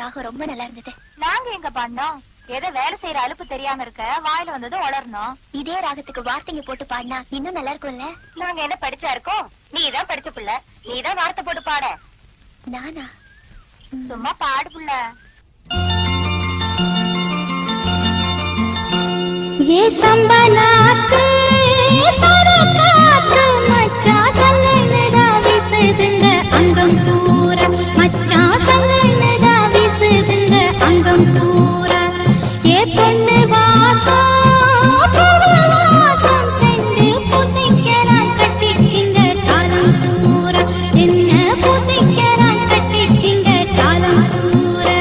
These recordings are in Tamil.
ராகம் ரொம்ப நல்லா இருந்தது. நாங்க எங்க பாடினோம்? ஏதோ வேலை செய்யற அலுப்பு தெரியாம இருக்க வாயில வந்தது வளரணும். இதே ராகத்துக்கு வார்த்தைங்க போட்டு பாடினா இன்னும் நல்லா இருக்கும்ல. நாங்க என்ன படிச்சா இருக்கோம்? நீதான் படிச்ச புள்ள, நீதான் வார்த்தை போட்டு பாட. நானா? சும்மா பாடு புள்ள. ये संबनाते सरकाते मच्चा सल्लदा विसदंग अंगम पूरा मच्चा सल्लदा विसदंग अंगम पूरा ये பொண்ணு வாசம் பூவாசம் சென்று பூசிக்கலாம் கட்டிக்கிங்க காலம் பூரா என்ன பூசிக்கலாம் கட்டிக்கிங்க காலம் பூரா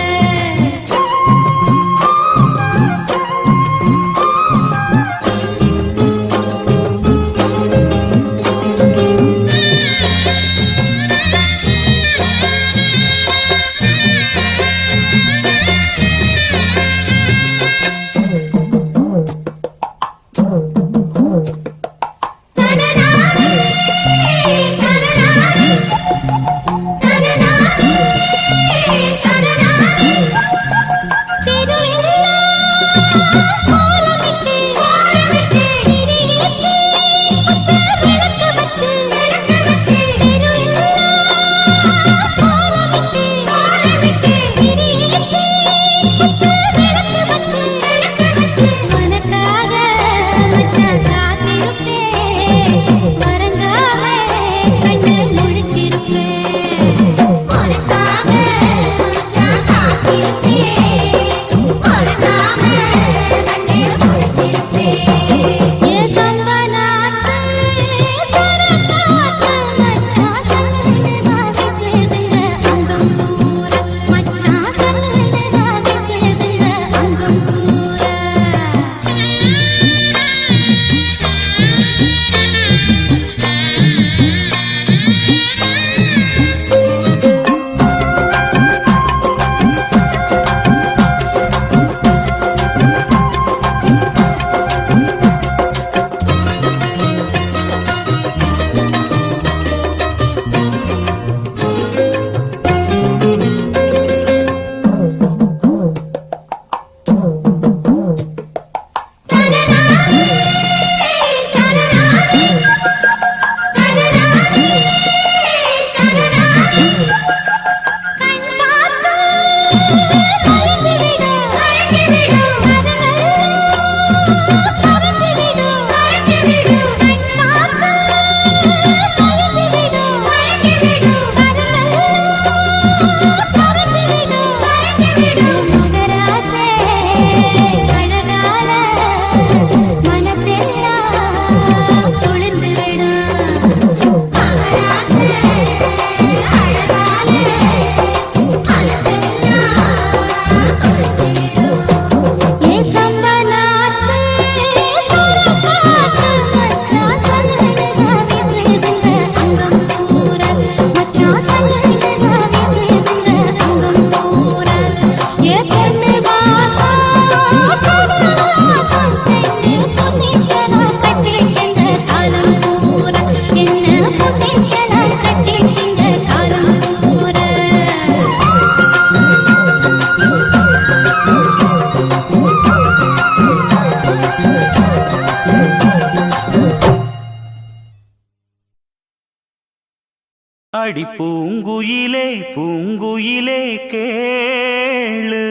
அடி பூங்குயிலே பூங்குயிலே கேளு,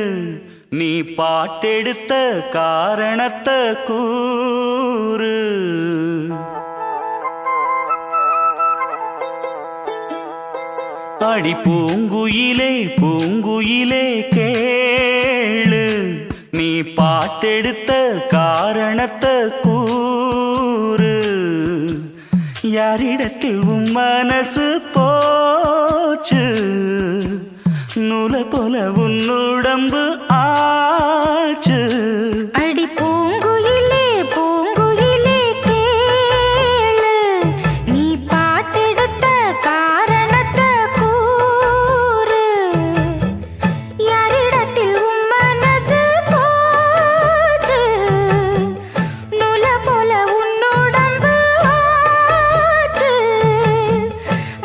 நீ பாட்டெடுத்த காரணத்தை கூறு. அடி பூங்குயிலே பூங்குயிலே கேளு, நீ பாட்டெடுத்த காரணத்தை கூறு. யாரிடத்தில் உன் மனசு போச்சு, நூலை போல உன் உடம்பு ஆச்சு. அடி பூங்குயிலே பூங்குயிலே கேளு, நீ பாட்டெடுத்த காரணத்தை கூறு. யாரிடத்தில் உன் மனசு போச்சு, நூலை போல உன் உடம்பு ஆச்சு.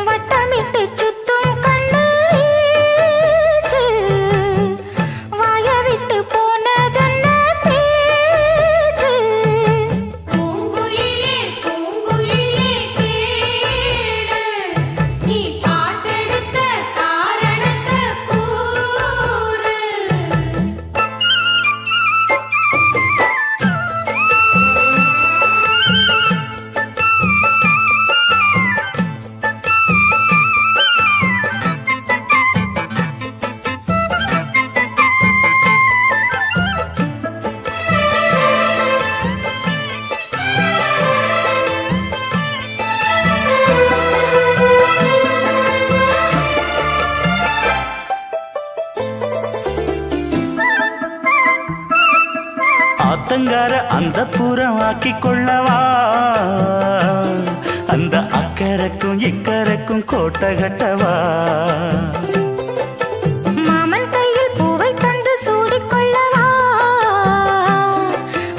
வட்டமிட்டு சுத்தும் கண்ணு வீச்சு, ஆத்தங்கார அந்த புறம் ஆக்கி கொள்ளவா அந்த அக்கறைக்கும் இக்கரைக்கும் கோட்டை கட்டவா மாமன் கையில் பூவை தந்து சூடிக்கொள்ளவா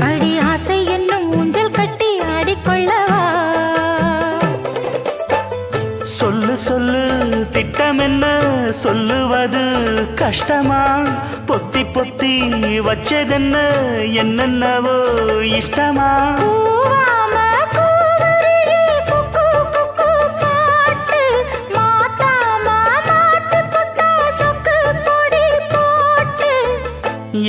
அடி ஆசை என்னும் ஊஞ்சல் கட்டி ஆடிக்கொள்ளவா சொல்லு சொல்லு திட்டம் என்ன சொல்லுவது கஷ்டமா பொத்தி பொத்தி வச்சதென்ன என்னென்னவோ இஷ்டமா கூவாம கூவருளி குக்கு குக்கு பாட்டு மாத்தாம மாட்டு புட்டா சொக்கு பொடி போட்டு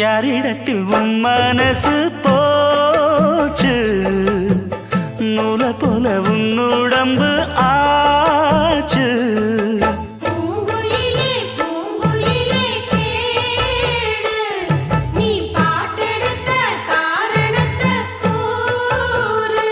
யாரிடத்தில் உன் மனசு போச்சு நூலை போல உன் உடம்பு ஆச்சு பூங்குயிலே பூங்குயிலே கேடு நீ பாட்டெடுத்த காரணத்தை கூறு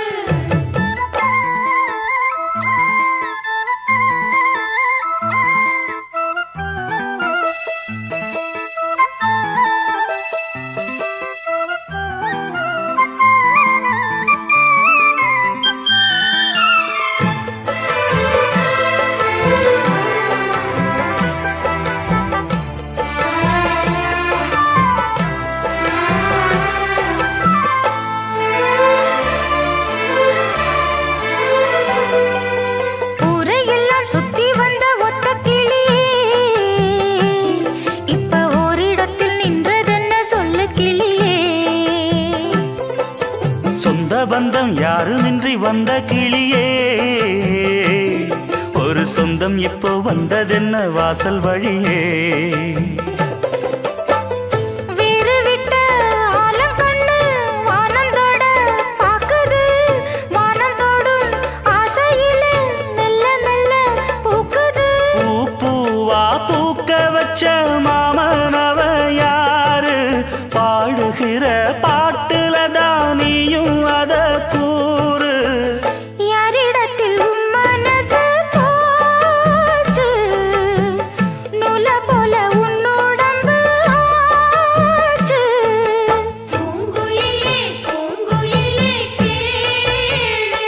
ஊரையெல்லாம் சுத்தி வந்த ஒத்த கிளியே இப்ப ஓரிடத்தில் நின்றதென்ன சொல்லு கிளியே சொந்த பந்தம் யாருமின்றி வந்த கிளியே ஒரு சொந்தம் இப்போ வந்ததென்ன வாசல் வழியே வீறு விட்ட ஆலங்கண்ணு வானந்தோட பாக்குது வானந்தோடும் ஆசையில மெல்ல மெல்ல பூக்குது பூ பூவா பூக்க வச்ச மாமனவ யாரு பாடுகிற பாட்டுல தானியும் அத கூறு யாரிடத்தில் உன் மனசு போச்சு நூலை போல உன் உடம்பு ஆச்சு பூங்குயிலே பூங்குயிலே கேடு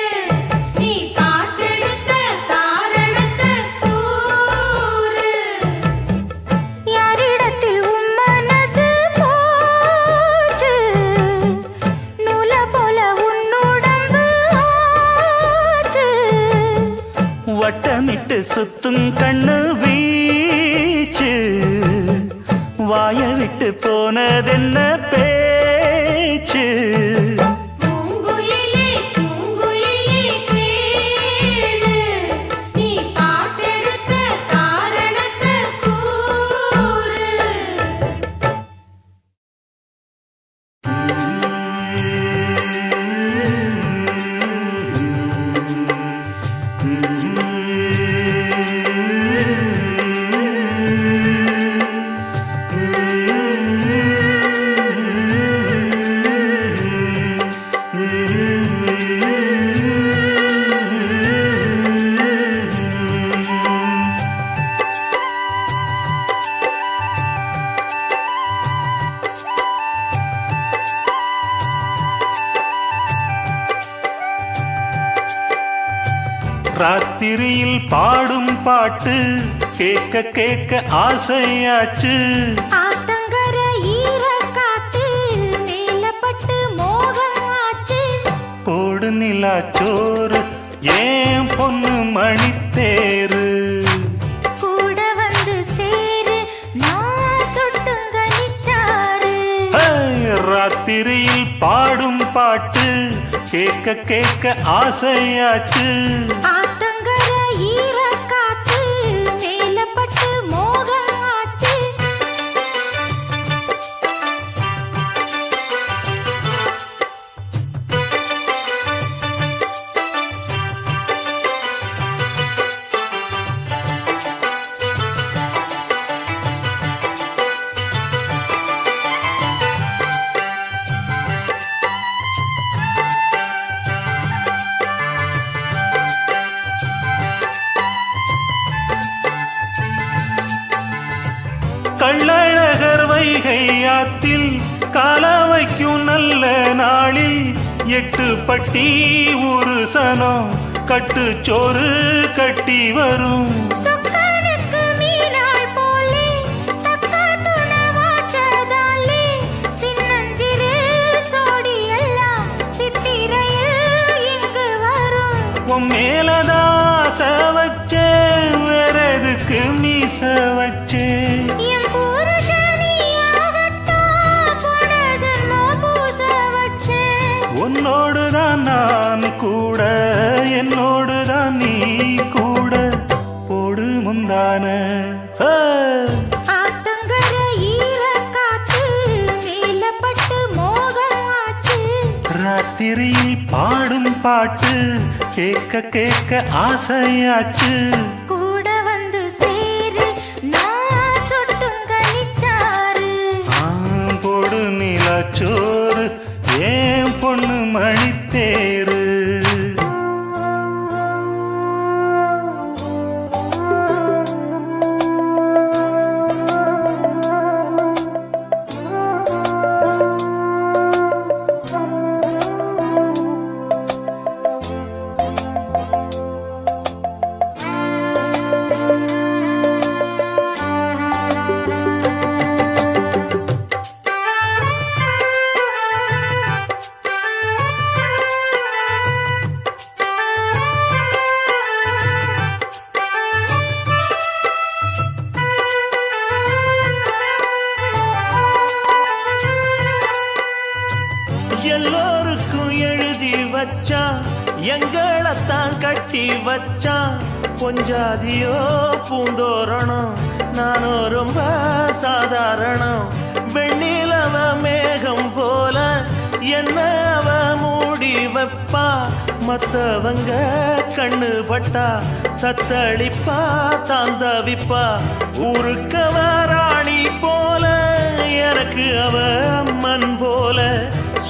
நீ பாட்டெடுத்த காரணத்தை கூறு யாரிடத்தில் உன் மனசு போச்சு நூலை போல உன் உடம்பு ஆச்சு வட்டமிட்டு சுத்தும் கண்ணு வீச்சு வாய விட்டு போனதென்ன பேச்சு பூங்குயிலே பூங்குயிலே கேடு நீ பாட்டெடுத்த காரணத்தை கூறு ராத்திரியில் பாடும் பாட்டு கேட்க கேட்க ஆசையாச்சு ஆத்தங்கர ஈர காத்து மேலப்பட்டு மோகம் ஆச்சு போடு நிலாச்சோறு ஏன் பொண்ணு மணித்தேரு கூட வந்து சேரு நான் சுட்டுங்க நிச்சாரு ராத்திரியில் பாடும் பாட்டு கேட்க கேட்க ஆசையாச்சு ஆத்தங்கர ஈர காத்து மேலப்பட்டு மோகம் ஆச்சு கள்ளழகர் வைகை ஆத்தில் கால வைக்கும் நல்ல நல்ல நாளில் 8 பட்டி ஒரு சனம் கட்டுச்சோறு கட்டி வரும். சொக்கனுக்கு மீனாள் போலே தக்கா துணவாச்சதாலே சின்னஞ்சிறு சோடி எல்லாம் சித்திரையில் இங்கு வரும். உன் மேலதாச வச்சேன் வேற எதுக்கு மீச வச்சேன். என் புருஷனியாகத்தான் போன ஜென்மம் பூச வச்சேன். உன்னோடுதான் நான் கூட என்னோடுதான் நீ கூட போடு முந்தான. ஆத்தங்கர ஈரக்காத்து மேலப்பட்டு மோகம் ஆச்சு. ராத்திரியில் பாடும் பாட்டு கேட்க கேட்க ஆசையாச்சு. கூட வந்து சேரு நான் சொட்டுங்க நிச்சாரு. போடு நிலாச்சோறு ஏன் பொண்ணு மணித்தேரு. எல்லோருக்கும் எழுதி வச்சான் எங்களைத்தான் கட்டி வச்சான். கொஞ்சாதியோ பூந்தோரணம் நானோ ரொம்ப சாதாரணம். வெண்ணிலவ மேகம் போல என்ன அவ மூடி வைப்பா. மத்தவங்க கண்ணு பட்டா தத்தளிப்பா தாந்தவிப்பா. ஊருக்கவ ராணி போல எனக்கு அவ அம்மன் போல.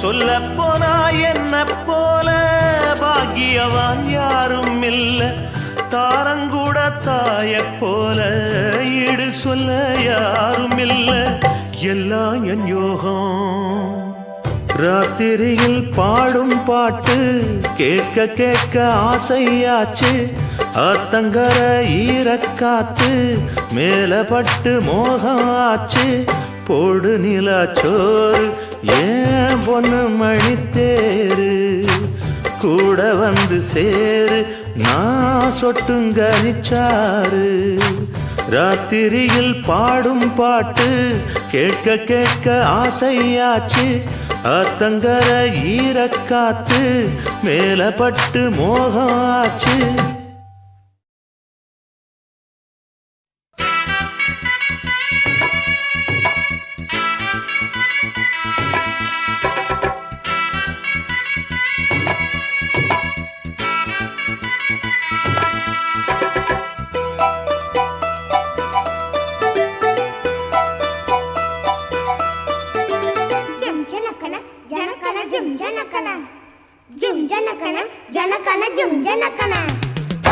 சொல்ல போனா என்ன போல பாக்கியவான் யாரும் இல்ல. தாரங்கூட தாய போல ஈடு சொல்ல யாரும் இல்ல. எல்லாம் என் யோகம். ராத்திரியில் பாடும் பாட்டு கேட்க கேட்க ஆசையாச்சு. ஆத்தங்கர ஈரக்காத்து மேலப்பட்டு மோகம் ஆச்சு. போடு நிலாச்சோறு ஏன் பொண்ணு மணித்தேரு. கூட வந்து சேரு நான் சொட்டுங்க நிச்சாரு. ராத்திரியில் பாடும் பாட்டு கேட்க கேட்க ஆசையாச்சு. ஆத்தங்கர ஈரக்காத்து மேலப்பட்டு மோகம் ஆச்சு.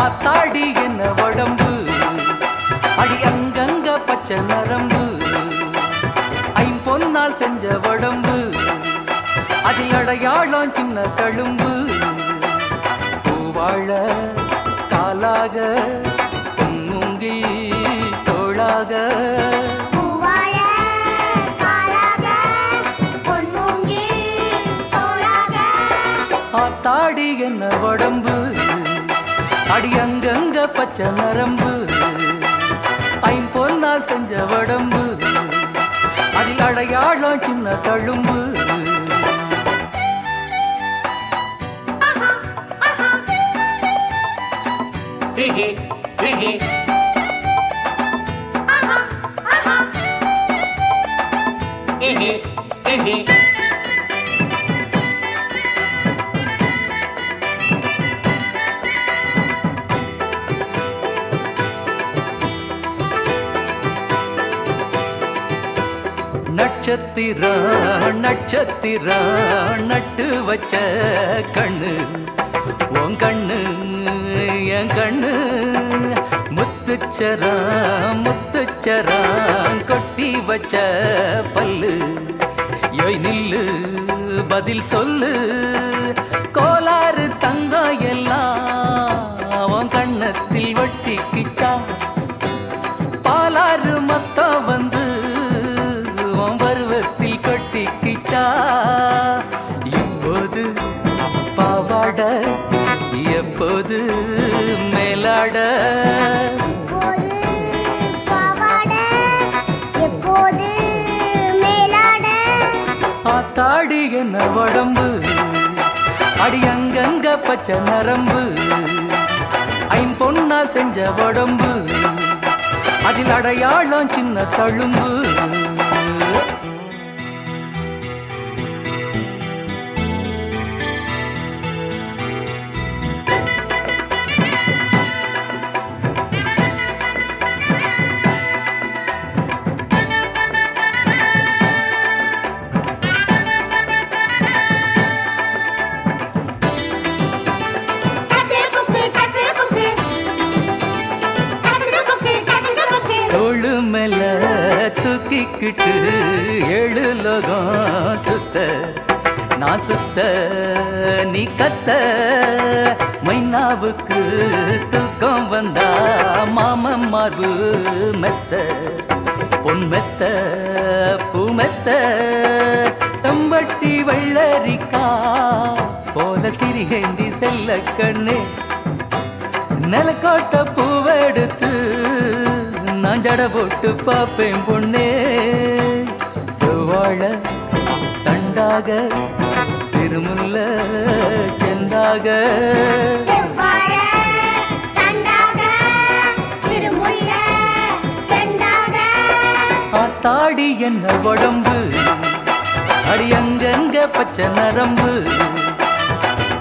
ஆத்தாடி என்ன உடம்பு அடி அங்கங்க பச்சை நரம்பு. ஐம்பொன்னால் செஞ்ச உடம்பு அதில் அடையாளம் சின்ன தழும்பு. பூவாழ காலாக பொன்முங்கி தோளாக. ஆத்தாடி என்ன உடம்பு அடி அங்கங்க பச்சை நரம்பு. ஐம்பொன்னால் செஞ்ச உடம்பு அதில் அடையாளம் சின்ன தழும்பு. நட்சத்திரா நட்சத்திரா நட்டு வச்ச கண்ணு உன் கண்ணு என் கண்ணு. முத்துச்சரா முத்துச்சரா கொட்டி வச்ச பல்லு. யோய் நில்லு பதில் சொல்லு. கோளாறு தங்கம் எல்லாம் அவன் கண்ணத்தில் ஒட்டிக்கிச்சா, பாலாறு மொத்தம் வந்து உன் பருவத்தில் கொட்டிக்கிச்சா. இப்போது பாவாட எப்போது மேலாட, ஆத்தாடி என்ன உடம்பு, அடி அங்கங்க பச்சை நரம்பு, ஐம்பொன்னால் செஞ்ச உடம்பு, அதில் அடையாளம் சின்ன தழும்பு. மேல தூக்கிக்கிட்டு ஏழு லோகம் சுத்த, நான் சுத்த நீ கத்த. மைனாவுக்கு தூக்கம் வந்தா மாமன் மார்பு மெத்த, பொன் மெத்த பூ மெத்த. செம்பட்டி வெள்ளரிக்கா போல சிறிகேந்தி செல்ல கண்ணே, நிலக்கோட்ட பூவெடுத்து நான் ஜட போட்டு பாப்பேன் பொண்ணே. செவ்வாழ தண்டாக சிறுமுல்ல செந்தாக, ஆத்தாடி என்ன உடம்பு, அடி அங்கங்க பச்சை நரம்பு,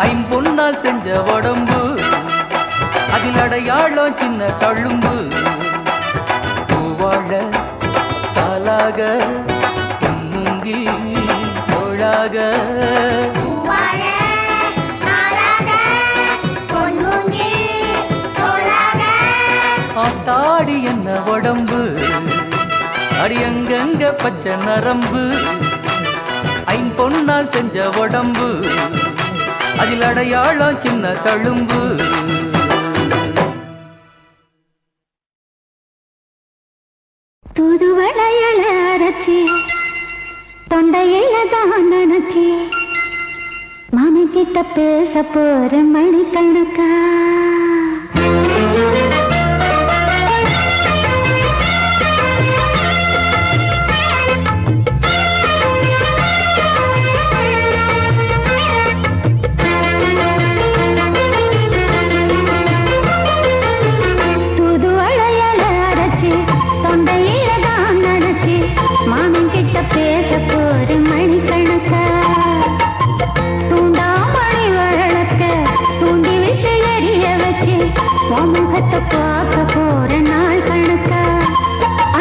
ஐம்பொன்னால் செஞ்ச உடம்பு, அதில் அடையாளம் சின்ன தழும்பு. பூவாழ தாளாக பொன்முங்கில் தோளாக, ஆத்தாடி என்ன உடம்பு, அடி அங்கங்க பச்சை நரம்பு, ஐம்பொன்னால் செஞ்ச உடம்பு, அதில் அடையாளம் சின்ன தழும்பு. தூதுவளையல அரைச்சி தொண்டையில தான் நினைச்சி, மாமி கிட்ட பேச போற மணிக்கணக்கா. பேச போற மணிக்கணக்கா, தூண்டாமணி வழக்க தூண்டி விட்டு எரிய வச்சு முகத்தை பார்க்க போற நாள் கணக்கா.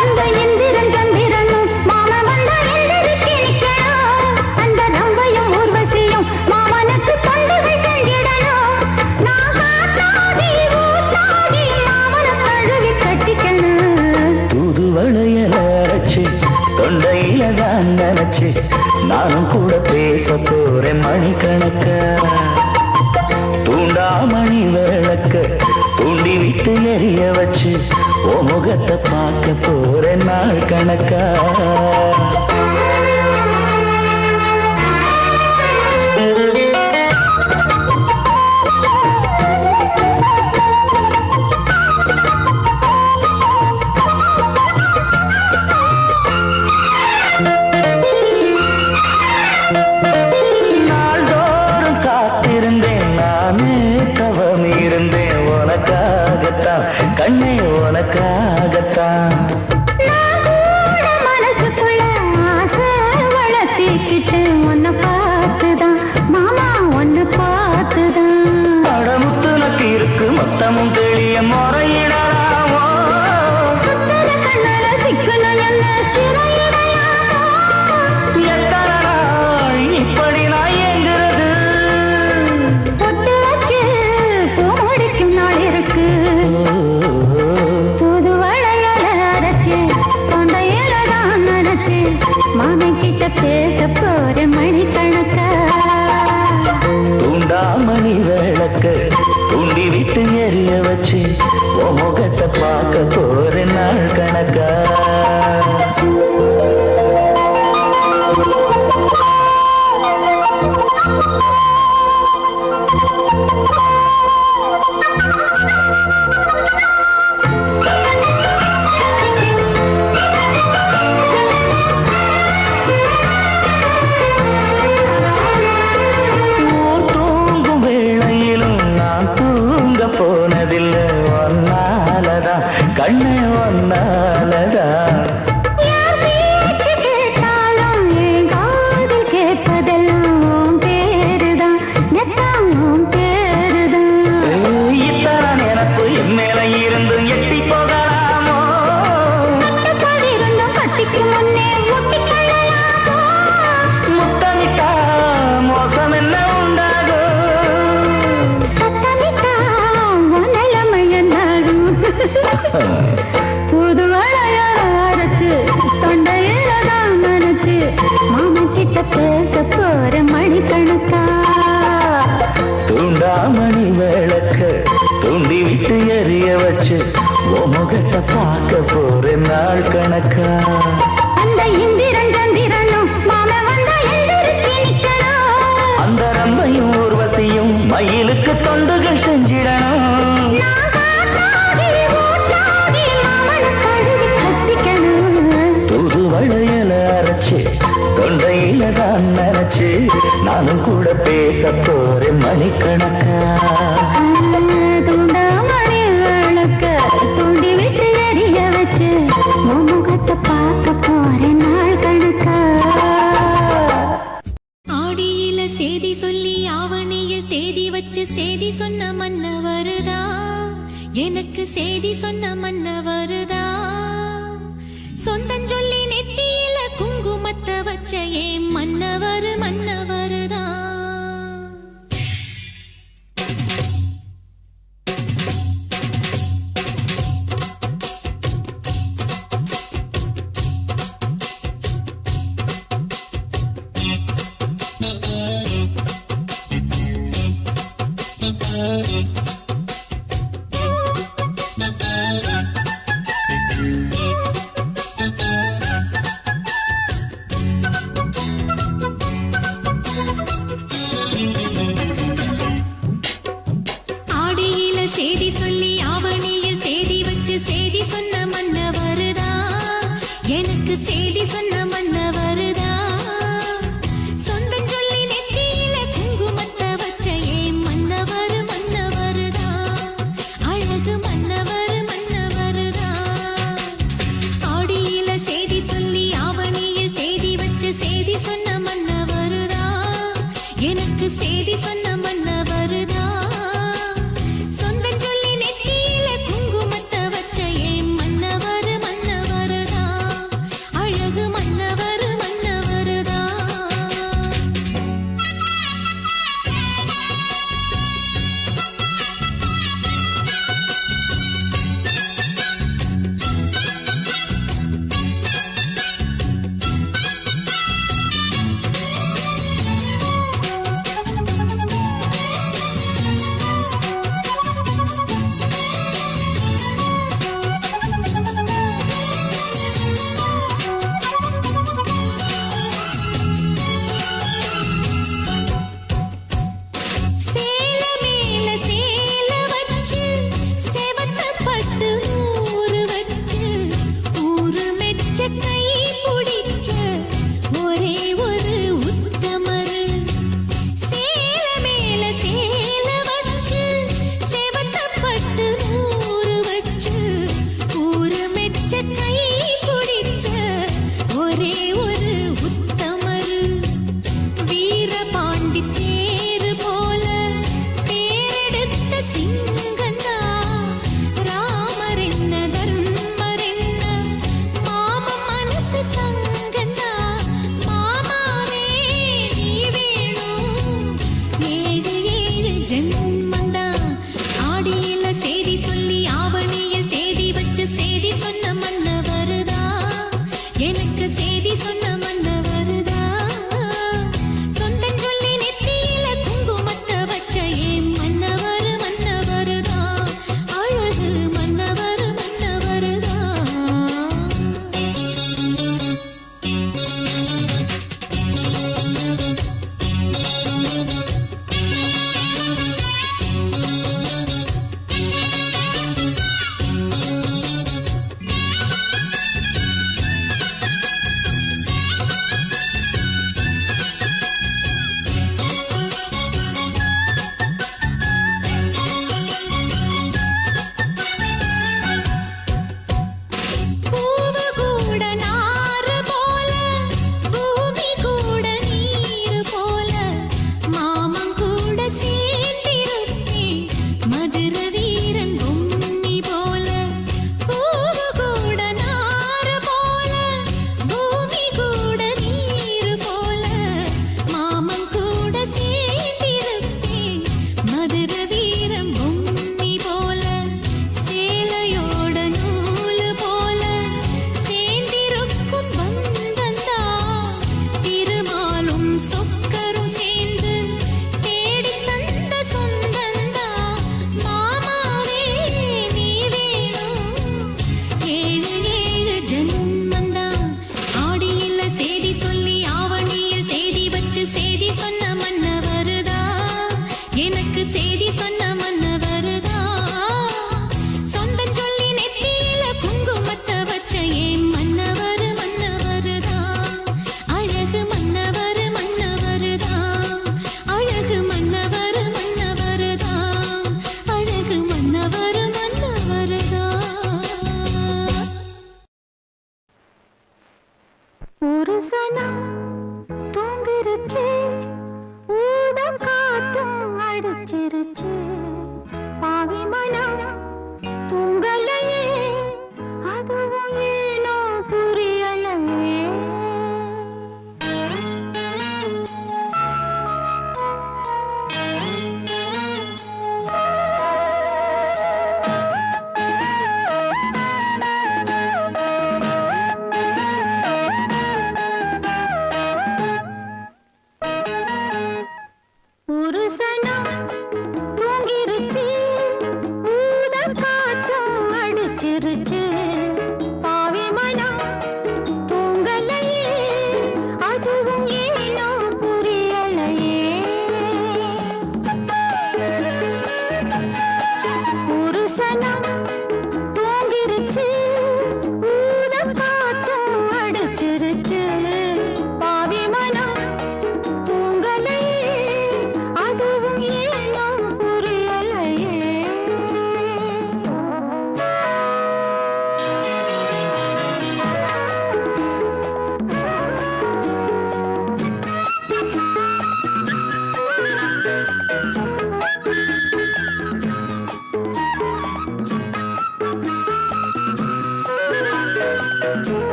அந்த இந்திரன் சந்திரனும் மாம வந்த எந்திரிச்சு நிக்கணும், அந்த ரம்பையும் ஊர்வசியும் மாமனுக்கு தொண்டுகள் செஞ்சிடணும். நான் காத்தாகி ஊத்தாகி மாமனை கழுவி கட்டிக்கணும். தூதுவளையல அரைச்சு தொண்டையில தான் நினைச்சு, நானும் கூட பேச போறேன் மணிக்கணக்க. தூண்டாமணி விளக்க தூண்டி விட்டு எரிய வச்சு ஓ முகத்தை பார்க்க போறேன் நாள் கணக்கா. கண்ணே உனக்காகத்தான் மனசுக்குள்ள ஊர் தூங்கும் வேளையிலும் நான் தூங்க போனதில்லை ஒன்னாலதான் கண்ணு ஒன்னாலதான் இத்தனை நினப்பு என் மேல இருந்து எட்டி போகலாமோ முத்தமிட்டா மோசம் என்ன புது அரைச்சு தொண்டையில தான் நினைச்சு மாமா கிட்ட பேச போற மணிக்கணக்கா தூண்டாமணி விளக்க தூண்டி விட்டு எரிய வச்சு உன் முகத்தை பார்க்க போற நாள் கணக்கா அந்த இந்திரன் சந்திரனும் மாமா வந்தா எந்திரிச்சு நிக்கணும் அந்த ரம்பையும் ஊர்வசியும் மயிலுக்கு தொண்டுகள் செஞ்சிடணும் தூது வளையல அரைச்சு தொண்டையில தான் நினைச்சு நானும் கூட பேச போறேன் மணிக்கணக்கா துண்டாமணி விளக்க தூண்டி விட்டு எரிய வச்சு முகத்தை பார்க்க போறேன் நாள் கணக்கா ஆடியில சேதி சொல்லி ஆவணியில் தேதி வச்சு சேதி சொன்ன மன்ன வருதா எனக்கு சேதி சொன்ன மன்ன வருதா சொந்தஞ்சொல்லி நெத்தியில குங்குமத்தை வச்ச ஏன் மன்னவரு மன்னவருதா சேதி சொல்லி ஆவணியில் தேதி வச்சு சேதி சொன்ன மன்ன வருதா எனக்கு சேதி சொன்ன மன்ன வருதா சொந்தஞ்சொல்லி நெத்தியில குங்குமத்தை வச்ச ஏன் மன்னவரு மன்னவருதா அழகு மன்னவரு மன்னவருதா ஆடியில சேதி சொல்லி ஆவணியில் தேதி வச்சு சேதி சொன்ன மன்ன வருதா எனக்கு சேதி சொன்ன மன்ன வருதா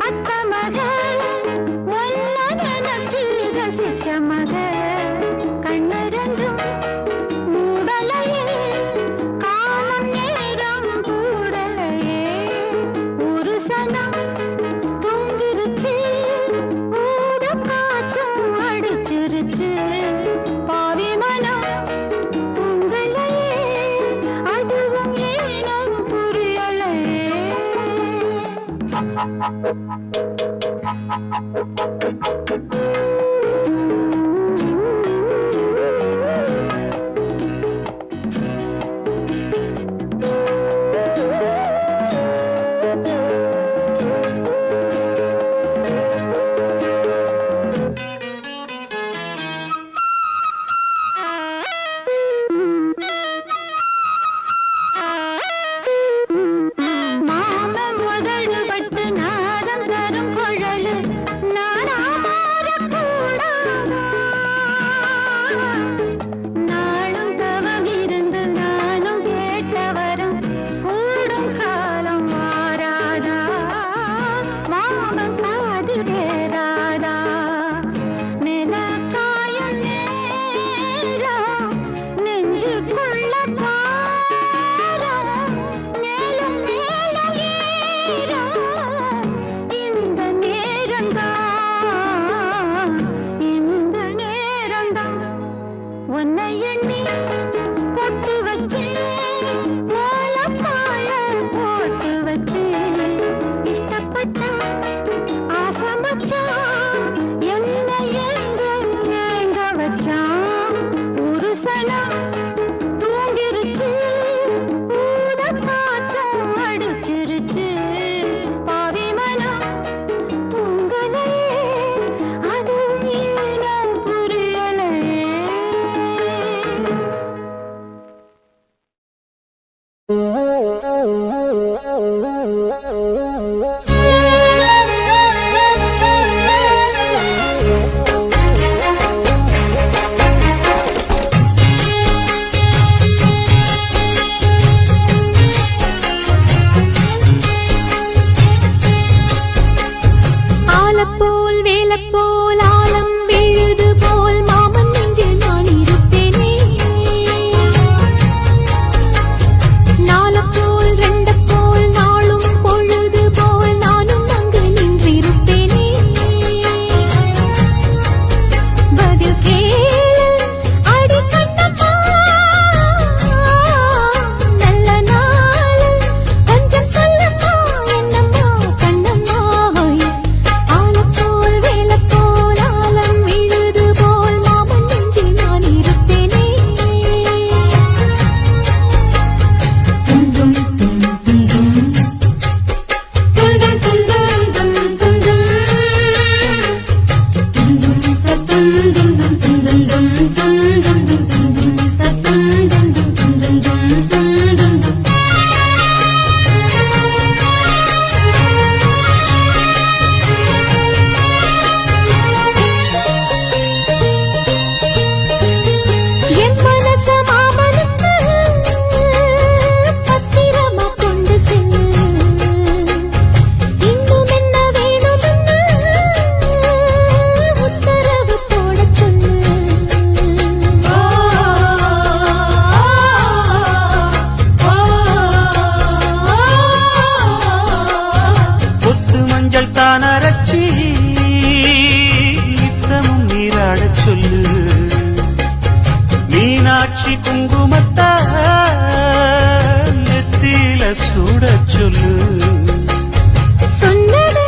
அத்த மக ஒன்ன நினைச்சு ரசிச்ச மக கண்ணரங்கும் மூடலையே காலம் நேரம் கூடலையே ஒரு சனம் தூங்கிருச்சு ஊட காத்தும் அடிச்சிருச்சு பாவி மனம் தூங்கலையே அதுவும் ஏனோ புரியலையே மாமன் முதடு பட்டு நாதம் தரும் குழலு நானா மாறக்கூடாதா நாளும் தவம் இருந்து நானும் கேட்ட வரம் கூடும் காலம் மாறாதா மாமன் காது தேராதா நில காயும் நேரம் நெஞ்சுக்குள்ள பாரம் மேலும் மேலும் ஏறும் இந்த நேரம்தான் உன்னை எண்ணி பொட்டு வச்சு ஓலப்பாய போட்டு வச்சு இஷ்டப்பட்ட ஆசமச்சான் என்னை ஏங்க வச்சான் ஒரு சனம் தூங்கிருச்சு ஊட காற்றும் அடிச்சிருச்சு பாவி மனம் தூங்கலையே அதுவும் ஏனோ புரியலையே ஆலப்போல் வேலப்போல் ஆலம் விழுது போல் மாமன் நெஞ்சில் நான் இருப்பேனே நாலப்போல் ரெண்டப்போல் நாளும் பொழுது போல் நானும் அங்கு நின்றிருப்பேனே பதில் கேளு அடி கண்ணம்மா நல்ல நாள் கொஞ்சம் சொல்லம்மா என்னம்மா கண்ணம்மா ஆலப்போல் வேலப்போல் ஆலம் விழுது போல் மாமன் நெஞ்சில் நான் இருப்பேனே துந்தும் துந்தும் துந்தும் துந்தும் துந்தும் துந்தும் என் மனச மாமனுக்கு பத்திரமா கொண்டு செல்லு இன்னும் என்ன வேணும்னு உத்தரவு போடச் சொல்லு கொத்து மஞ்சள் தானரச்சி நித்தமும் நீராடச் சொல்லு மீனாட்சி குங்குமத்தா நெத்தியில சூடச் சொல்லு சொன்னத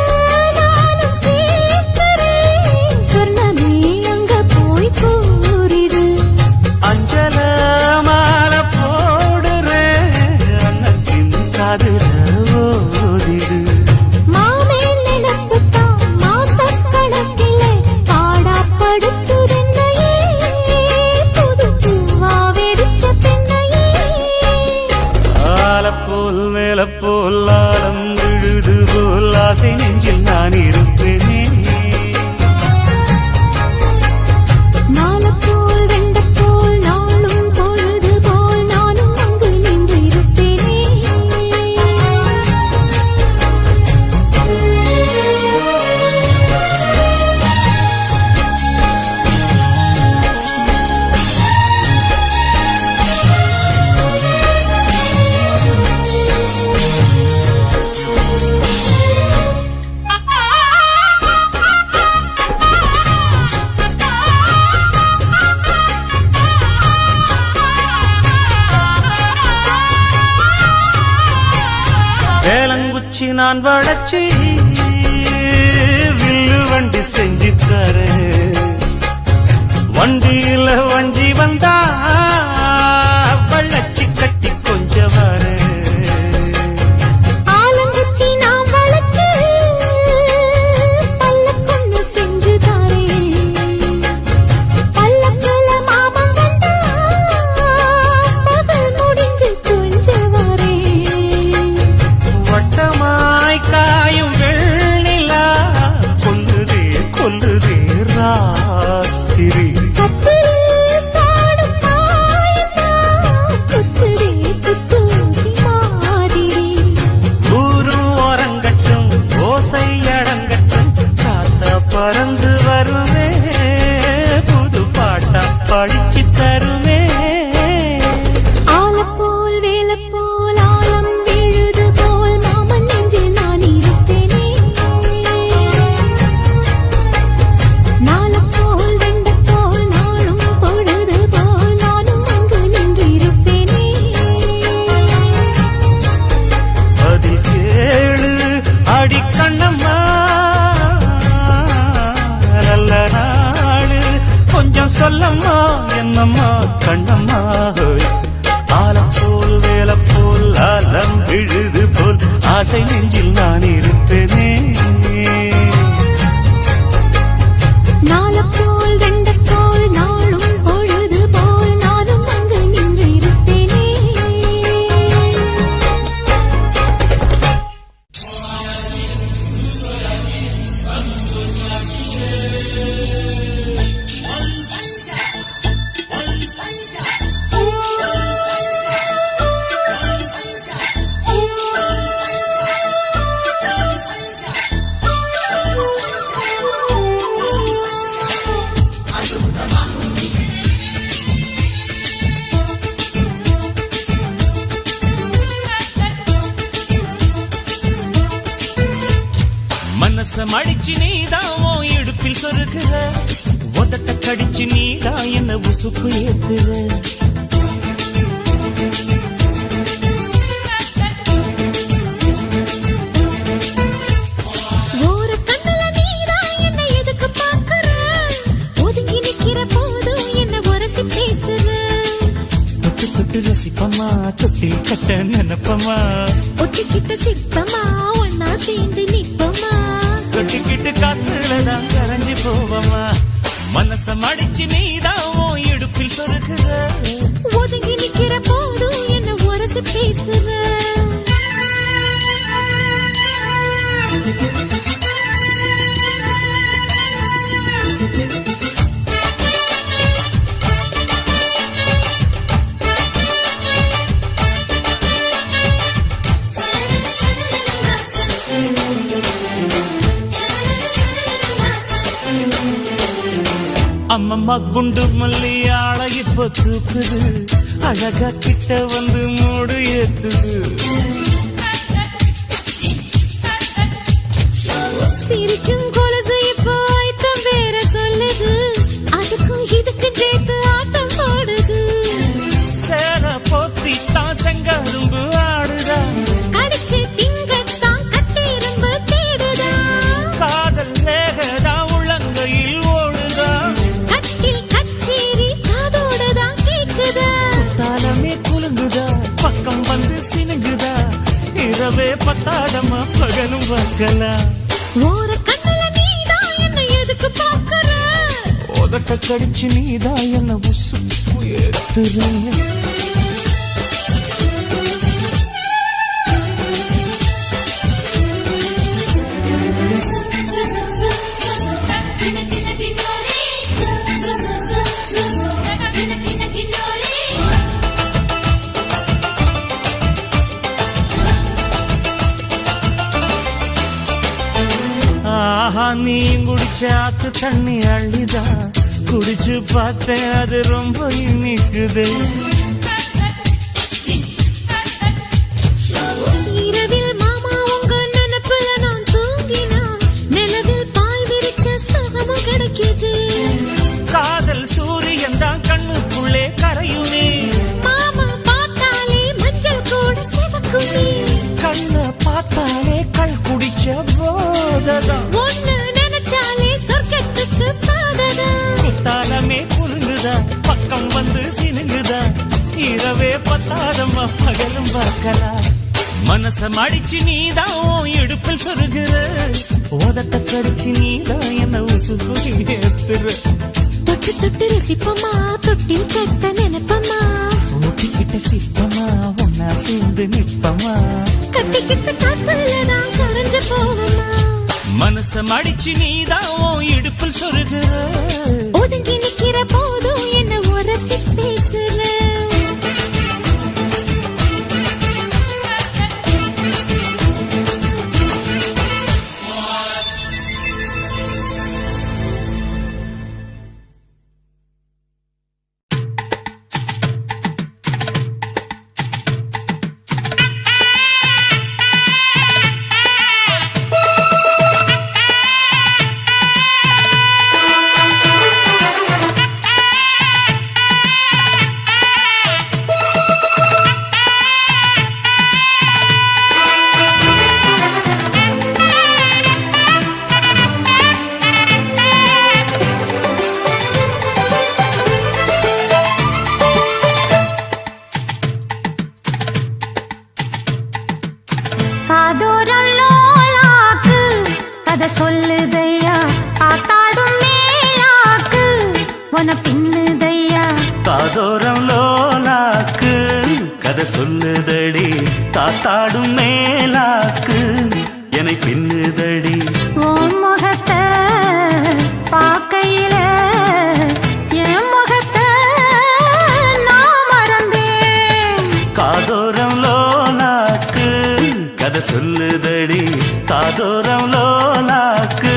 நானும் கேட்கிறேன் சொர்ணமே அங்க போய் கூறிடு அஞ்சல மாலை போடுறேன் அன்னத்தின் காதுல ஓதிடு மாமே நினைப்புத்தான் மாசக்கணக்கிலே பாடாப்படுத்துதென்னையே புது பூவா வெடிச்ச பெண்ணையே ஆலப்போல் மேலப்போல் ஆலம் நான் வளைச்சி வில்லு வண்டி செஞ்சு தரேன். வண்டியில வஞ்சி வந்தா வளைச்சி கட்டி கொஞ்சம் வரேன். பறந்து வருவே புது பாட்டா படிச்சு தருவே. ஆல போல் வேல போல் ஆலம் விழுது போல் மாமன் நெஞ்சில் நான் இருப்பேனே. நாள போல் வெண்ட போல் நாளும் பொழுது போல் நானும் அங்கு நின்று இருப்பேனே. அதில் கேளு அடி கண்ணம்மா, நல்ல நாடு கொஞ்சம் சொல்லம்மா என்னம்மா கண்ணம்மா. ஆலம் போல் வேல போல் ஆலம் விழுது போல் ஆசை நெஞ்சில் நான் இருப்பேனே. நாள போல் வெண்ட போல் நாளும் பொழுது போல் நானும் அங்கு நின்று இருப்பேனே. மனச மடிச்சு நீதான் உன் இடுப்பில் சொருகுற, உதட்ட கடிச்சு நீதான் என்ன உசுப்பு ஏத்துற. ஓர கண்ணுல நீதான் என்ன எதுக்கு பாக்குற, ஒதுங்கி நிக்கிற போதும் என்ன உரசி பேசுற. தொட்டு தொட்டு ரசிப்பமா தொட்டில் கட்ட நினைப்பமா, ஒட்டிக்கிட்ட சிற்பமா ஒன்னா சேர்ந்து நிப்பமா. தொட்டிக்கிட்டு காத்துலதான் கரைஞ்சி போவமா. மனச மடிச்சு நீதான் உன் இடுப்பில் சொருகுற, ஒதுங்கி நிக்கிற போதும் என்ன உரசி பேசுற. அம்மம்மா குண்டு மல்லி ஆள இப்ப தூக்குது, அழகா கிட்ட வந்து மூடு ஏத்துது. சிரிக்கும் கொலுசு இப்போ ஐத்தம் வேற சொல்லுது, அதுக்கும் இதுக்கும் சேர்த்து ஆட்டம் போடுது. சேர போத்தி தான் செங்கரும்பு ஆடுதா, கடிச்சு திங்கத்தான் கட்டிரும்பு தேடுதா. காதல் வேகதா உள்ளங்கையில் ஓடுதா, கட்டில் கச்சேரி காதோடுதான் கேக்குதா. தாளமே குலுங்குதா பக்கம் வந்து சினுங்குதா, இரவே பத்தாடமா பகலும் பார்க்கலாம். ஓர கண்ணுல நீதான் என்ன எதுக்கு பாக்குற, உதட்ட கடிச்சு நீதான் என்ன உசுப்பு ஏத்துற. ஆஹா நீ குடிச்ச ஆத்து தண்ணி அள்ளிதா, குடிச்சு பார்த்தேன் அது ரொம்ப இனிக்குது. இரவில் மாமா உங்க நினைப்புல நான் தூங்கினா, நிலவில் பாய் விரிச்ச சுகமும் கிடைக்குது. காதல் சூரியன் தான் கண்ணுக்குள்ளே கரையுமே, மாமா பார்த்தாலே மஞ்சள் கூட சிவக்குமே. கண்ண பார்த்தாலே கல் பத்தாதம்மா பகலும் பார்க்கலாம். மனச மடிச்சு நீதான் உன் இடுப்பில் சொருகிற, உதட்ட கடிச்சு நீதான் என்ன உசுப்பி ஏத்துற. தொட்டு தொட்டு ரசிப்பமா, தொட்டில் கட்ட நினைப்பமா, ஊட்டிக்கிட்ட சிப்பமா ஒன்னா சேர்ந்து நிப்பமா, கட்டிக்கிட்ட காத்துலதான் கரைஞ்சு போவமா. மனச மடிச்சு நீதான் உன் இடுப்பில் சொருகிற, ஒதுங்கி நிக்கிற போதும் என்ன உரசி பேசுற. காதோரம் லோலாக்கு கதை சொல்லுதையா, ஆத்தாடும் மேலாக்கு உன பின்னுதையா. காதோரம் லோலாக்கு கதை சொல்லுதடி, தாத்தாடும் மேலாக்கு என்னை பின்னுதடி. உன் முகத்தை பார்க்கையில என் முகத்தை நான் மறந்தேன். காதோரம் லோலாக்கு கதை சொல்லுதடி, காதோரம் லோலாக்கு.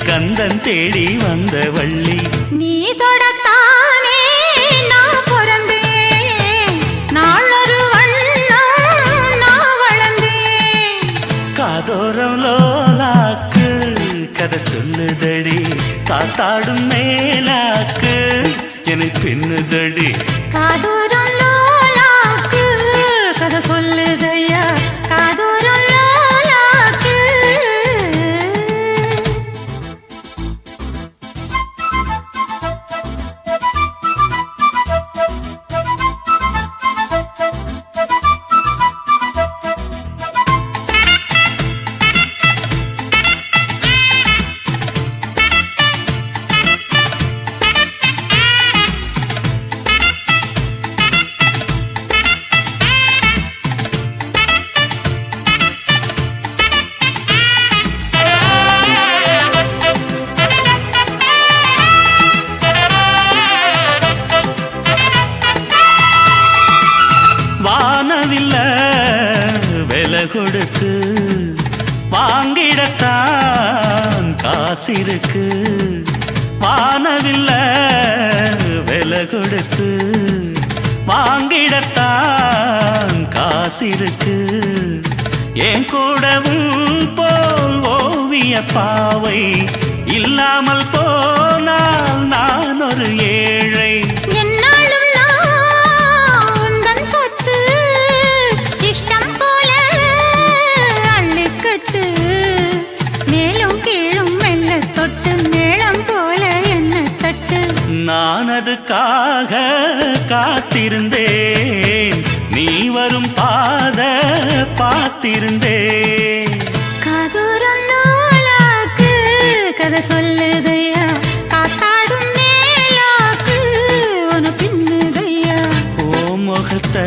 கந்தன் தேடி வந்த வள்ளி, நீ தொடத்தானே நான் பிறந்தேன், நாளொரு வண்ணம் நான் வளர்ந்தேன். காதோரம் லோலாக்கு கதை சொல்லுதடி, காத்தாடும் மேலாக்கு என்னை பின்னுதடி. காதோரம் லோலாக்கு கதை சொல்லுதையா, காதோரம் லோலாக்கு. கொடுத்து வாங்கிடத்தான் காசிருக்கு, வானவில்ல விலை கொடுத்து வாங்கிடத்தான் காசிருக்கு. என் கூடவும் போல் ஓவிய பாவை இல்லாமல் போனால் நான் ஒரு ஏழை. என்னாலும் நான் உந்தன் சொத்து, இஷ்டம் போல அள்ளிக்கட்டு, மேலும் கீழும் மெல்ல தொட்டு மேளம் போல என்ன தட்டு. நான் அதுக்காக காத்திருந்தேன், வரும் பாத பார்த்திருந்தேன். காதோரம் நூலாக்கு கதை சொல்லுதையா, காத்தாடும் மேலாக்கு உன பின்னுதையா. ஓ முகத்தை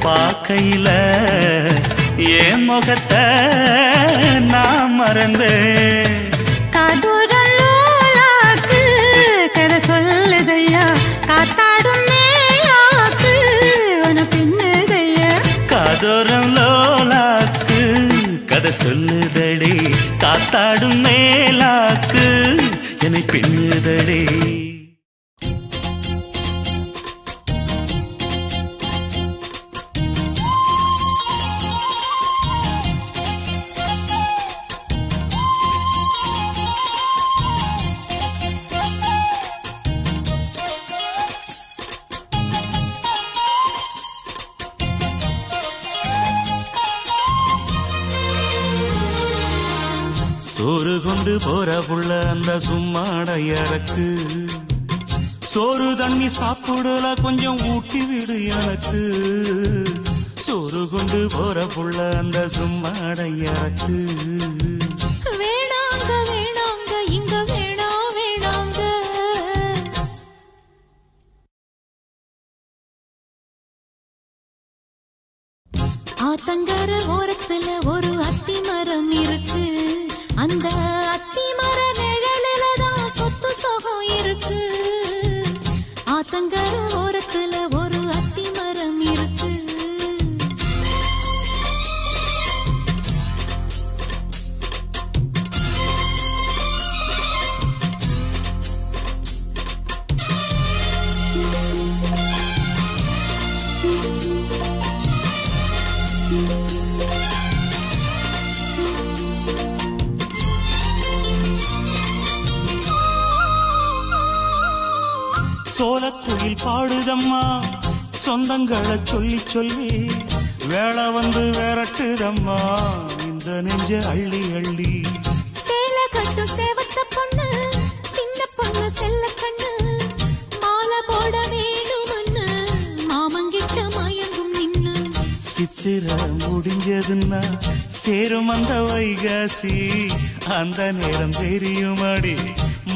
பார்க்கையில என் முகத்தை நான் மறந்தேன். காதோரம் நூலாக்கு கதை சொல்லுதையா, காத்தாடும் மேலாக்கு உன பின்னுதையா. காதோரம் லோலாக்கு கதை சொல்லுதடி, காத்தாடும் மேலாக்கு என்னை பின்னுதடி. சோறு கொண்டு போற புள்ள அந்த சும்மாடையறக்கு, சோறு தண்ணி சாப்பிடல கொஞ்சம் ஊட்டி விடு எனக்கு. சோறு கொண்டு போற புள்ள அந்த சும்மாடையறக்கு. வேணாங்க வேணாங்க இங்க வேணா வேணாங்க. ஆத்தங்கர ஓரத்துல ஒரு அத்தி மரம் இருக்கு, அந்த அத்தி மர நிழலில தான் சொத்து சொகம் இருக்கு. ஆத்தங்கர ஓரத்துல ஒரு அத்தி மரம் இருக்கு. சோலக்குயில் பாடுதம்மா சொந்தங்களை சொல்லி சொல்லி, வேளை வந்து விரட்டுதம்மா இந்த நெஞ்ச அள்ளி அள்ளி. சேல கட்டும் சேவத்த பொண்ணு, சின்ன பொண்ணு செல்ல கண்ணு, மாலை போட வேணுமன்னு மாமங்கிட்ட மயங்கும் நின்னு. சித்திர முடிஞ்சதுன்னா சேரும் அந்த வைகாசி, அந்த நேரம் தெரியுமாடி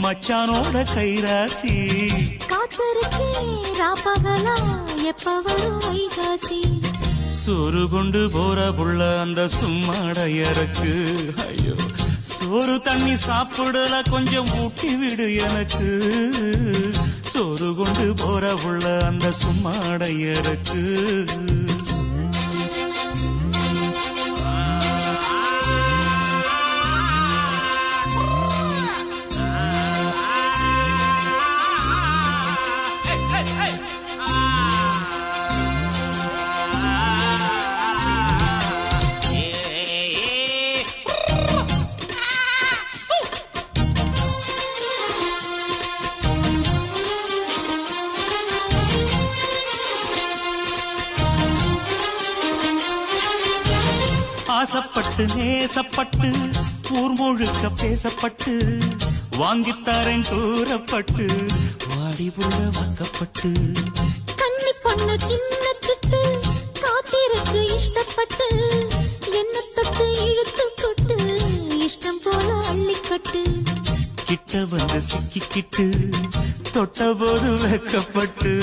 மச்சானோட கைராசி. காத்திருக்கே ராப்பகலா எப்ப வரும் வைகாசி. சோறு கொண்டு போற புள்ள அந்த சும்மாடையறக்கு. ஐயோ சோறு தண்ணி சாப்பிடல கொஞ்சம் ஊட்டி விடு எனக்கு. சோறு கொண்டு போற புள்ள அந்த சும்மாடையறக்கு. ஆசப்பட்டு நேசப்பட்டு ஊர் முழுக்க பேசப்பட்டு, வாங்கித்தாரன் கூறப்பட்டு வாடி புள்ள வாக்கப்பட்டு. கன்னி பொண்ணு சின்ன சிட்டு காத்திருக்கு இஷ்டப்பட்டு, என்ன தொட்டு இழுத்து கொட்டு இஷ்டம் போல அள்ளிக்கட்டு. கிட்ட வந்து சிக்கிக்கிட்டு தொட்ட போது வெக்கப்பட்டு,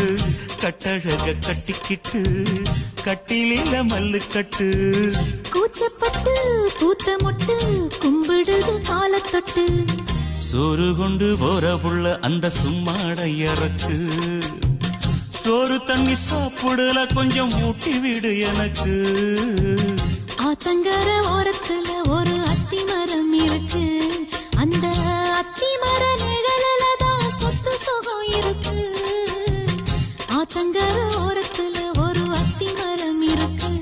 கட்டழக கட்டிக்கிட்டு கட்டிலில மல்லு கட்டு. கூச்சப்பட்டு பூத்த மொட்டு கும்பிடுது காலத்தொட்டு. சோறு கொண்டு போற புள்ள அந்த சும்மாடையறக்கு. சோறு தண்ணி சாப்பிடல கொஞ்சம் ஊட்டி விடு எனக்கு. ஆத்தங்கர ஓரத்துல ஒரு அத்தி மரம் இருக்கு, அந்த அத்தி மர நிழலில தான் சொத்து சுகம் இருக்கு. ஆத்தங்கர ஓரத்துல ஒரு அத்தி மரம் இருக்கு.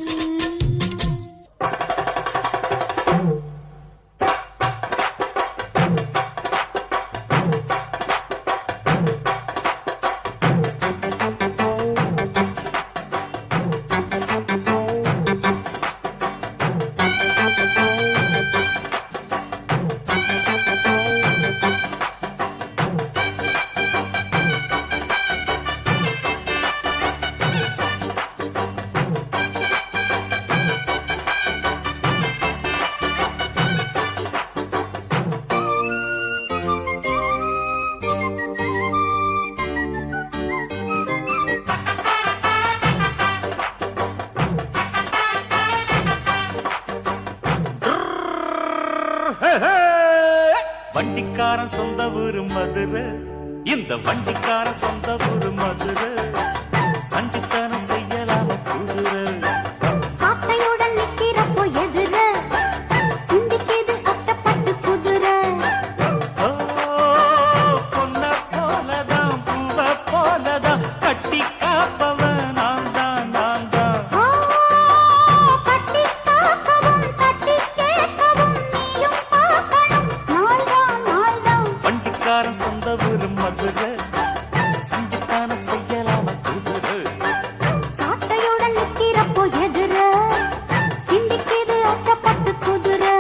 வண்டிக்காரன் சொந்த ஊரு மதுரை, இந்த வண்டிக்காரன் சொந்த ஊரு மதுரை, சண்டித்தனம் செய்யலாம குதிரை. சாட்டையுடன் நிக்கிறப்போ எதிர சிந்திக்கிது அச்சப்பட்டு குதிரை. ஓ, பொன்ன போலதான் பூவ போலதான் கட்டி காப்பவன் நான் தான், நான் தான். ஆ, கட்டி காக்கவும் தட்டி கேட்கவும் நீயும் பார்க்கணும். நாள்தான் நாள்தான் வண்டிக்காரன் சொந்த ஊரு மதுரை, சண்டித்தனம் செய்யலாம குதிரை. சாட்டையுடன் நிக்கிறப்போ எதிர சிந்திக்கிது அச்சப்பட்டு குதிரை.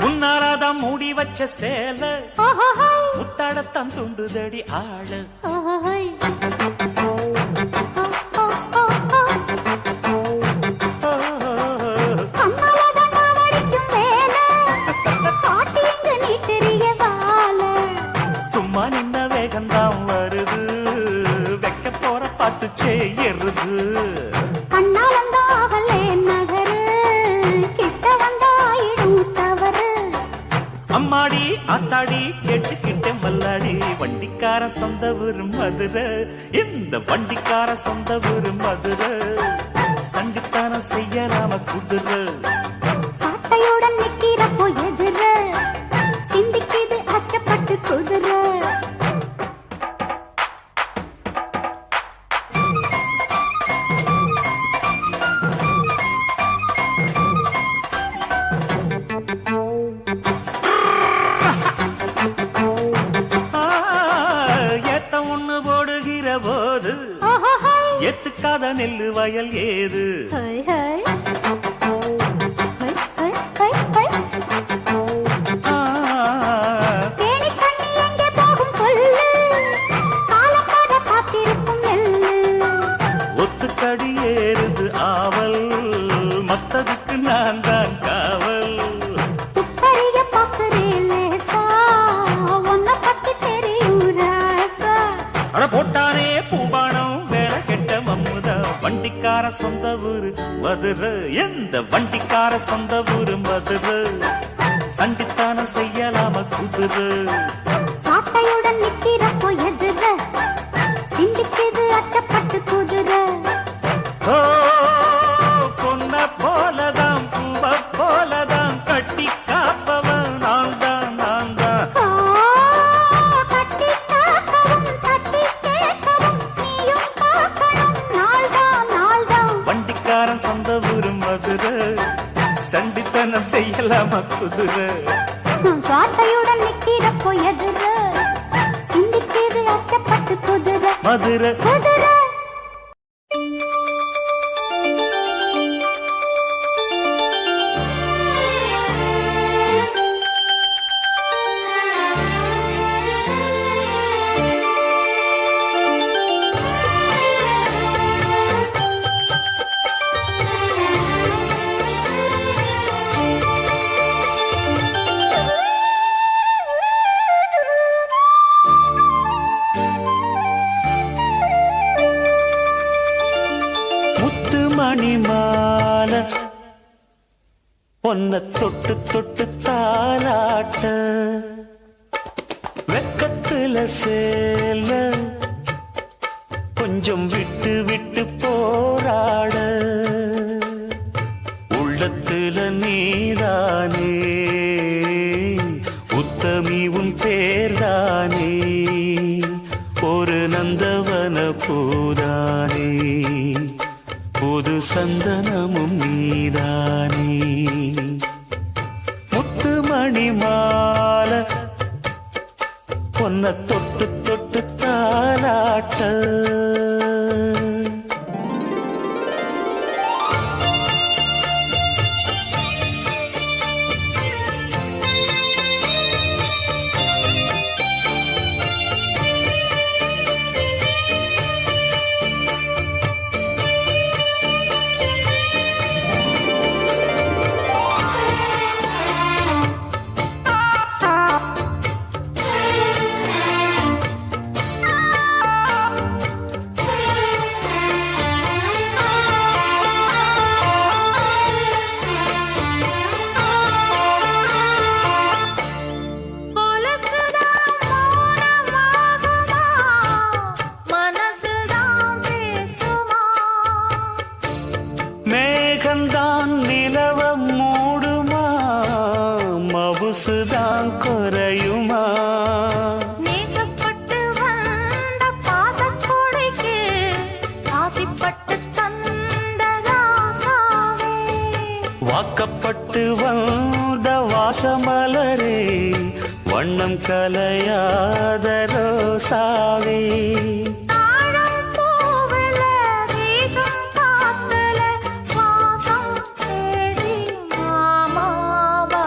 முன்னாராதான் மூடி வச்ச சேல ஓஹோஹோய், முத்தாடத்தான் துண்டுதடி ஆளு. ஓஹோஹோய். ஓ, ஓ, ஓ, ஓ. கண்ணாலதான் நாவடிக்கும் வேலை, காட்டி இங்கு நீ தெரிய வாழ. சும்மா நின்ன வேகம்தான் வருது, வைக்க போற பாட்டு செய்யறது. கண்ணாலந்தாகலே நகரு, கிட்ட வந்தாயிடும் தவறு. அம்மாடி ஆத்தாடி கேட்டுக்கிட்டே மல்லாடி, வண்டிக்கார சொந்த ஊரு மதுரை, இந்த வண்டிக்கார சொந்த ஊரு மதுரை, சண்டித்தனம் செய்யலாம குதிரை. சாட்டையுடன் நிக்கிறப்போ எதிர சிந்திக்கிது அச்சப்பட்டு குதிரை. ஆ, ஏத்த ஒண்ணு போடுகிற போது ஓஹோஹோய், எத்துக்காத நெல்லு வயல் ஏது. ஹோய், ஹோய். ஹோய், ஹோய், ஹோய், ஹோய். ஆ, தேனி தண்ணி எங்கே போகும் சொல்லு, காலக்காக காத்திருக்கும் நெல்லு. ஒத்துக்கடி ஏறுது ஆவல், மத்ததுக்கு நான் தான் காவல். துப்பறிய பார்க்கிறேன் லேசா, உன்னை பத்தி தெரியும் ராசா. அட போட்டானே பூபானம் வேற கெட்ட மம்முதா, வண்டிக்கார சொந்த ஊரு மதுரை, எந்த வண்டிக்கார சொந்த ஊரு மதுரை, சண்டித்தனம் செய்யலாம குதிரை. சாட்டையுடன் நிக்கிறப்போ எதிர சிந்திக்கிது அச்சப்பட்டு குதிரை. ஓ, பொன்ன போலதான் பூவ போலதான் கட்டி காப்பவன் நான் தான், நான் தான். ஆ, கட்டி காக்கவும் தட்டி கேட்கவும் நீயும் பார்க்கணும். நாள்தான் நாள்தான் வண்டிக்காரன் சொந்த ஊரு மதுரை, சண்டித்தனம் செய்யலாம குதிரை. சாட்டையுடன் நிக்கிறப்போ எதிர சிந்திக்கிது அச்சப்பட்டு குதிரை. மதுரை குதிரை. மணிமால பொன்ன தொட்டு தொட்டு தாலாட்ட, வெக்கத்துல சேல கொஞ்சம் விட்டு விட்டு போராட, உள்ளத்துல நீதானே உத்தமி உன் பேர்தானே, ஒரு நந்தவன பூதானே புது சந்தனமும் நீதானே. முத்துமணி மாலை பொன்ன தொட்டு தொட்டு தாலாட்ட, சொகுசுதான் குறையுமா? நேசப்பட்டு வந்த பாசக்கொடைக்கு ஆசைப்பட்டு தந்த ராசாவே. வாக்கப்பட்டு வந்த வாசமலரே, வண்ணம் கலையாத ரோசாவே. தாழம் பூவுல வீசும் காத்துல வாசம் தேடி மாமாவா.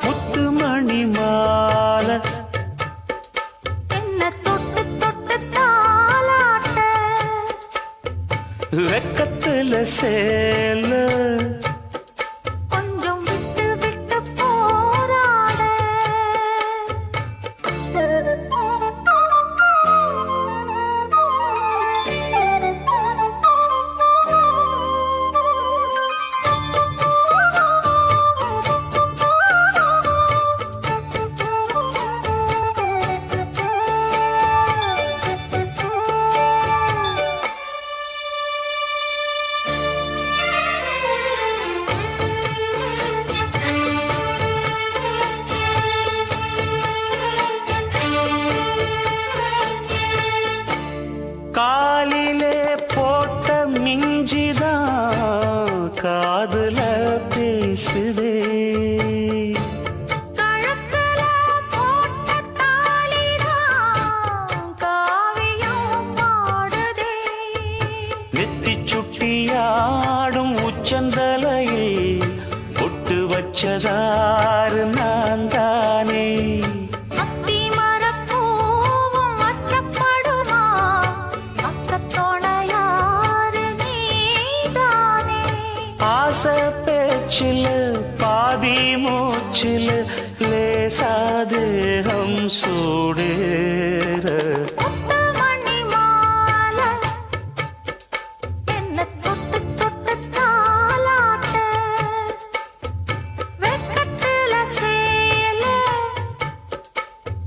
முத்துமணி மாலை என்ன தொட்டு தொட்டு தாலாட்ட. வெக்கத்துல சேல கொஞ்சம் விட்டு விட்டு போராட. காலிலே போட்ட மிஞ்சிதான் காதுல பேசுதே. கழுத்துல போட்ட தாலிதான் காவியம் பாடுதே. நெத்தி சுட்டியாடும் உச்சந்தலையில் பொட்டு வச்சதாறு நான் தானே. அத்தி மரப்பூவும் அச்சப்படுமா, பக்கத்தோணையாரு நீதானே. ஆசை பேச்சில் பாதி மூச்சில் லேசாதேகம் சூடேற. முத்துமணி மாலை என்ன தொட்டு தொட்டு தாலாட்ட. வெக்கத்துல சேல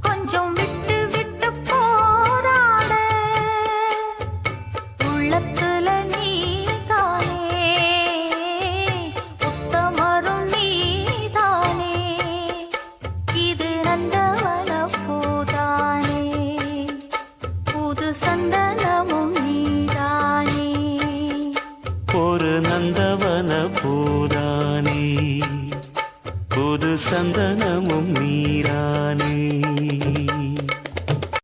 கொஞ்சம் விட்டு விட்டு போராட. உள்ளத்துல நீதானே, உத்தமரும் நீதானே. இது நந்தவன பூதானே, புது சந்தனமும் நீதானே. ஒரு நந்தவன பூதானே, புது சந்தனமும் நீரானே.